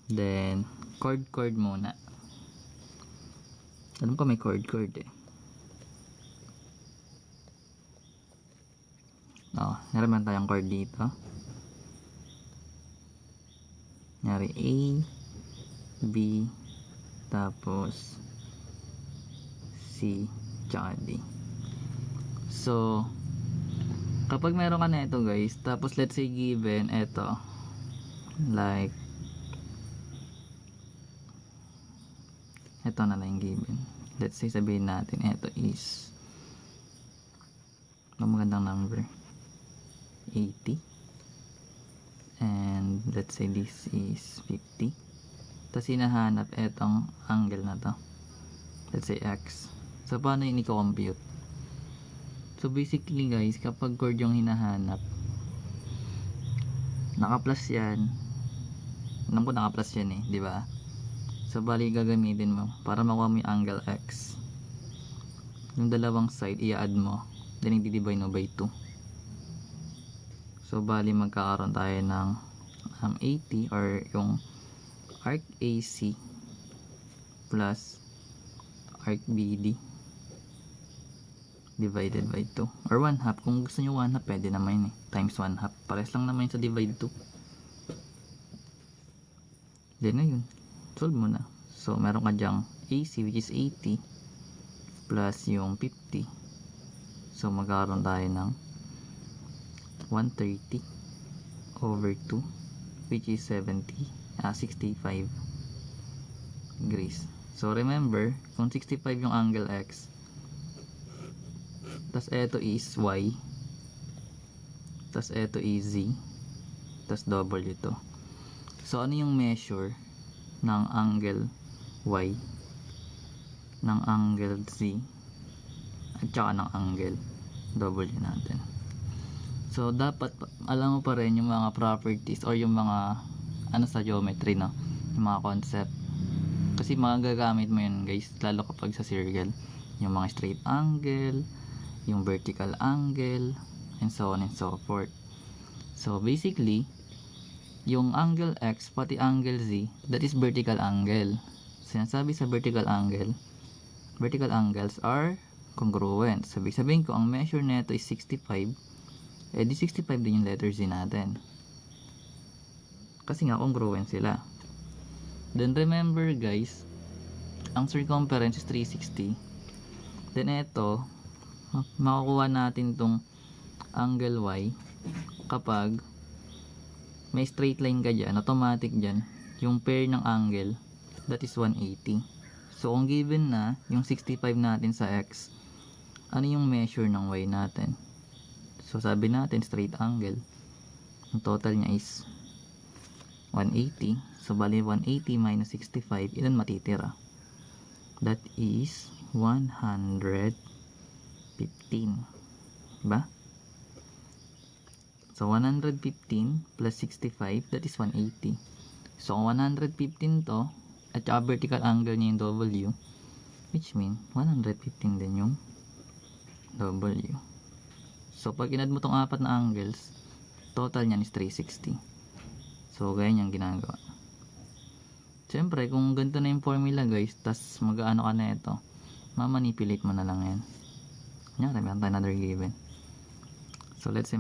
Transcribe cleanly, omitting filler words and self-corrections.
Then, chord muna. Alam ko may chord eh. Meron tayong chord dito. Nyari A, B, tapos C, tsaka D. So, kapag meron ka na ito guys, tapos let's say given ito, like, ito na lang yung given. Let's say sabihin natin, ito is, magandang number, 80. And let's say this is 50. Tapos hinahanap etong angle na to. Let's say X. So, paano yun i-compute? So, basically guys, kapag chord yung hinahanap, naka-plus yan. Alam ko naka-plus yan eh, di ba? So, bali gagamitin mo para makuha mo yung angle X. Yung dalawang side, i-add mo. Then, i-divide mo by 2. So, bali magkakaroon tayo ng 80 or yung arc AC plus arc BD divided by 2 or 1/2. Kung gusto nyo 1/2 pwede naman yun eh, times 1/2, pares lang naman yun sa divide 2. Then na yun, solve mo na. So meron ka dyang AC which is 80 plus yung 50. So magkakaroon tayo ng 130 over 2 which is 65 degrees. So remember, kung 65 yung angle X, tas eto is Y, tas eto is Z, tas W to. So ano yung measure ng angle Y, ng angle Z, at saka ng angle W natin? So dapat alam mo pa rin yung mga properties or yung mga ano sa geometry, no? Yung mga concept. Kasi magagamit mo yun guys, lalo kapag sa circle. Yung mga straight angle, yung vertical angle, and so on and so forth. So basically, yung angle X pati angle Z, that is vertical angle. Sinasabi sa vertical angle, vertical angles are congruent. Sabihin ko, ang measure neto is 65, eh di 65 din yung letter Z natin. Kasi nga congruent sila. Then remember guys, ang circumference is 360. Then ito, makukuha natin tong angle Y kapag may straight line ka dyan, automatic dyan, yung pair ng angle, that is 180. So kung given na yung 65 natin sa X, ano yung measure ng Y natin? So sabi natin straight angle, ang total niya is 180. So bali 180 minus 65, ilan matitira? That is 115, diba? So 115 plus 65, that is 180. So 115 to, at saka vertical angle niya yung W, which mean 115 din yung W. So pag inad mo tong apat na angles, total niyan is 360. So ganyan yung ginagawa. Siyempre kung ganito na yung formula guys, tas mag-ano ka na ito, mamanipulate mo na lang yan. Kanya, meron tayo another given. So let's say